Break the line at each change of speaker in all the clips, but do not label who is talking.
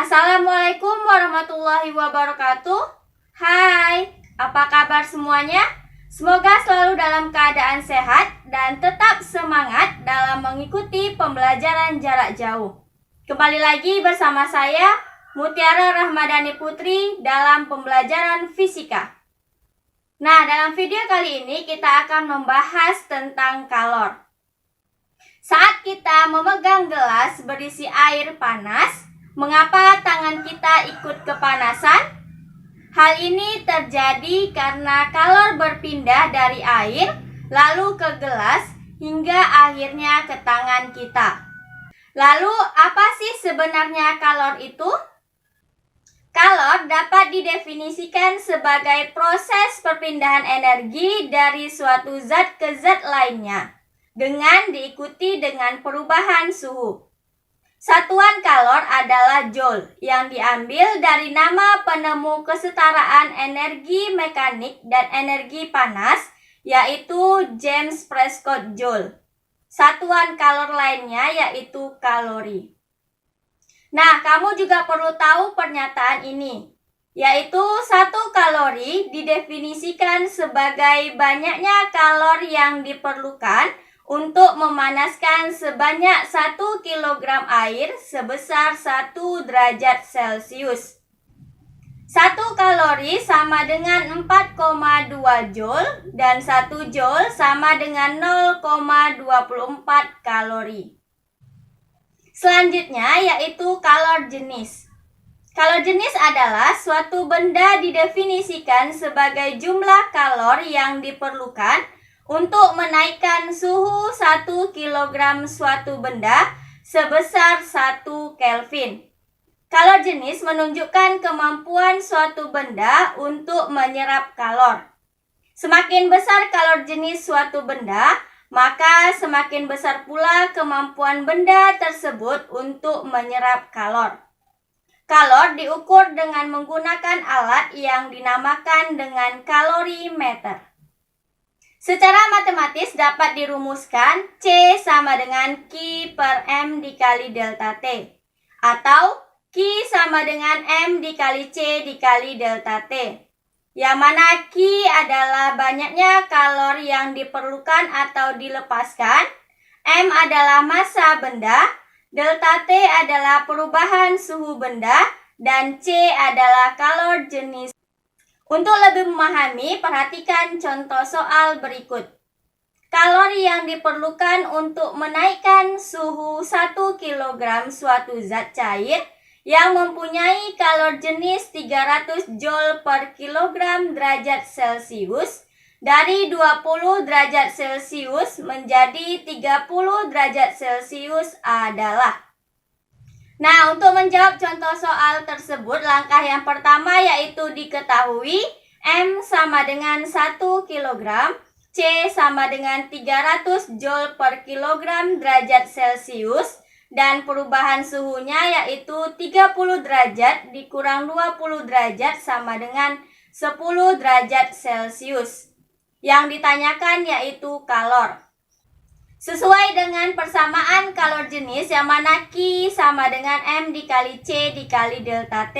Assalamualaikum warahmatullahi wabarakatuh. Hai, apa kabar semuanya? Semoga selalu dalam keadaan sehat dan tetap semangat dalam mengikuti pembelajaran jarak jauh. Kembali lagi bersama saya, Mutiara Rahmadani Putri dalam pembelajaran fisika. Nah, dalam video kali ini kita akan membahas tentang kalor. Saat kita memegang gelas berisi air panas, mengapa tangan kita ikut kepanasan? Hal ini terjadi karena kalor berpindah dari air lalu ke gelas hingga akhirnya ke tangan kita. Lalu apa sih sebenarnya kalor itu? Kalor dapat didefinisikan sebagai proses perpindahan energi dari suatu zat ke zat lainnya dengan diikuti dengan perubahan suhu. Satuan kalor adalah joule yang diambil dari nama penemu kesetaraan energi mekanik dan energi panas, yaitu James Prescott Joule. Satuan kalor lainnya yaitu kalori. Nah, kamu juga perlu tahu pernyataan ini, yaitu 1 kalori didefinisikan sebagai banyaknya kalor yang diperlukan untuk memanaskan sebanyak 1 kg air sebesar 1 derajat Celcius. 1 kalori sama dengan 4,2 joule dan 1 joule sama dengan 0,24 kalori. Selanjutnya yaitu kalor jenis. Kalor jenis adalah suatu benda didefinisikan sebagai jumlah kalor yang diperlukan untuk menaikkan suhu 1 kg suatu benda sebesar 1 Kelvin. Kalor jenis menunjukkan kemampuan suatu benda untuk menyerap kalor. Semakin besar kalor jenis suatu benda, maka semakin besar pula kemampuan benda tersebut untuk menyerap kalor. Kalor diukur dengan menggunakan alat yang dinamakan dengan kalorimeter. Secara matematis dapat dirumuskan C sama dengan Q per M dikali delta T. Atau Q sama dengan M dikali C dikali delta T. Yang mana Q adalah banyaknya kalor yang diperlukan atau dilepaskan, M adalah massa benda, delta T adalah perubahan suhu benda, dan C adalah kalor jenis. Untuk lebih memahami, perhatikan contoh soal berikut. Kalori yang diperlukan untuk menaikkan suhu 1 kg suatu zat cair yang mempunyai kalor jenis 300 joule per kilogram derajat Celcius dari 20 derajat Celcius menjadi 30 derajat Celcius adalah. Nah, untuk menjawab contoh soal tersebut, langkah yang pertama yaitu diketahui M sama dengan 1 kg, C sama dengan 300 joule per kilogram derajat Celcius, dan perubahan suhunya yaitu 30 derajat dikurang 20 derajat sama dengan 10 derajat Celcius. Yang ditanyakan yaitu kalor. Sesuai dengan persamaan kalor jenis yang mana Q sama dengan M dikali C dikali delta T.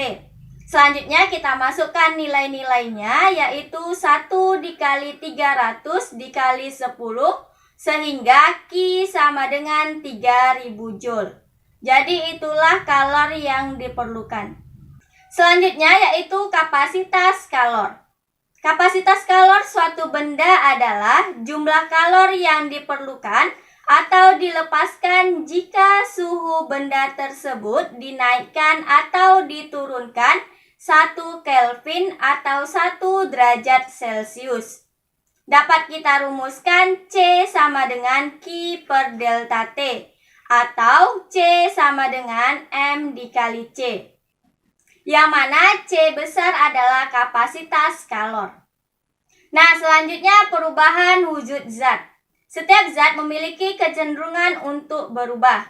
Selanjutnya kita masukkan nilai-nilainya yaitu 1 dikali 300 dikali 10 sehingga Q sama dengan 3000 joule. Jadi itulah kalor yang diperlukan. Selanjutnya yaitu kapasitas kalor. Kapasitas kalor suatu benda adalah jumlah kalor yang diperlukan atau dilepaskan jika suhu benda tersebut dinaikkan atau diturunkan 1 Kelvin atau 1 derajat Celcius. Dapat kita rumuskan C sama dengan Q per delta T atau C sama dengan M dikali C. Yang mana C besar adalah kapasitas kalor. Nah, selanjutnya perubahan wujud zat. Setiap zat memiliki kecenderungan untuk berubah.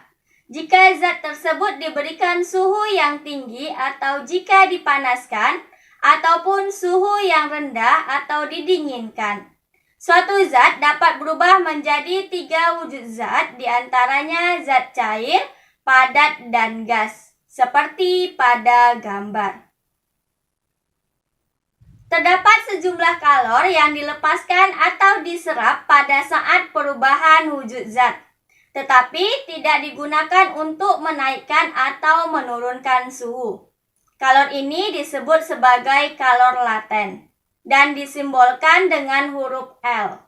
Jika zat tersebut diberikan suhu yang tinggi atau jika dipanaskan, ataupun suhu yang rendah atau didinginkan. Suatu zat dapat berubah menjadi 3 wujud zat, diantaranya zat cair, padat, dan gas. seperti pada gambar. Terdapat sejumlah kalor yang dilepaskan atau diserap pada saat perubahan wujud zat, tetapi tidak digunakan untuk menaikkan atau menurunkan suhu. Kalor ini disebut sebagai kalor laten dan disimbolkan dengan huruf L.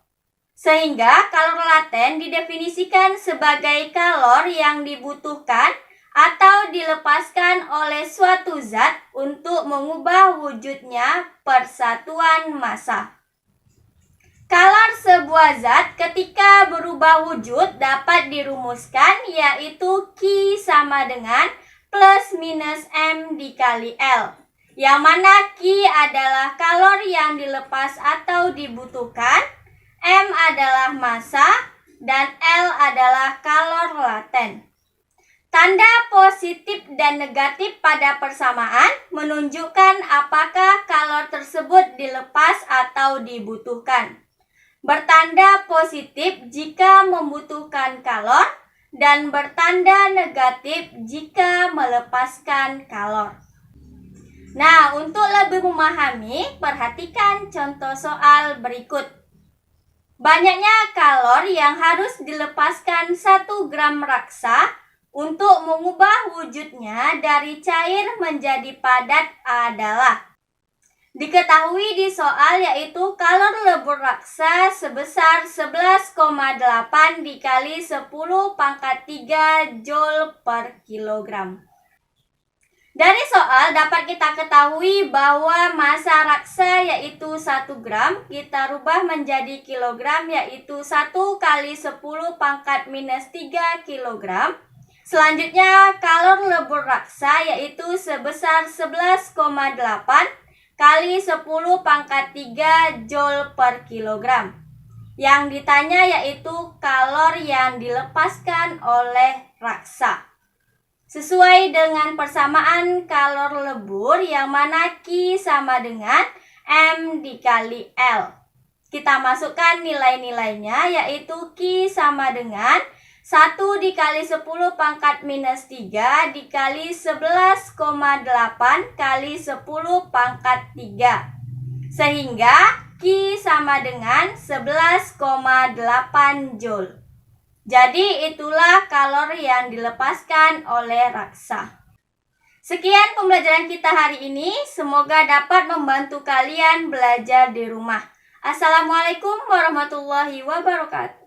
Sehingga kalor laten didefinisikan sebagai kalor yang dibutuhkan atau dilepaskan oleh suatu zat untuk mengubah wujudnya persatuan massa. Kalor sebuah zat ketika berubah wujud dapat dirumuskan yaitu Q sama dengan plus minus M dikali L, yang mana Q adalah kalor yang dilepas atau dibutuhkan, M adalah massa, dan L adalah kalor laten. Tanda positif dan negatif pada persamaan menunjukkan apakah kalor tersebut dilepas atau dibutuhkan. Bertanda positif jika membutuhkan kalor dan bertanda negatif jika melepaskan kalor. Nah, untuk lebih memahami, perhatikan contoh soal berikut. Banyaknya kalor yang harus dilepaskan 1 gram raksa untuk mengubah wujudnya dari cair menjadi padat adalah. Diketahui di soal yaitu kalor lebur raksa sebesar 11,8 dikali 10 pangkat 3 Joule per kilogram. Dari soal dapat kita ketahui bahwa massa raksa yaitu 1 gram kita rubah menjadi kilogram yaitu 1 kali 10 pangkat minus 3 kilogram. Selanjutnya, kalor lebur raksa yaitu sebesar 11,8 kali 10 pangkat 3 Joule per kilogram. Yang ditanya yaitu kalor yang dilepaskan oleh raksa. Sesuai dengan persamaan kalor lebur yang mana Q sama dengan M dikali L. Kita masukkan nilai-nilainya yaitu Q sama dengan 1 dikali 10 pangkat minus 3 dikali 11,8 kali 10 pangkat 3. Sehingga Q sama dengan 11,8 Joule. Jadi itulah kalor yang dilepaskan oleh raksa. Sekian pembelajaran kita hari ini. Semoga dapat membantu kalian belajar di rumah. Assalamualaikum warahmatullahi wabarakatuh.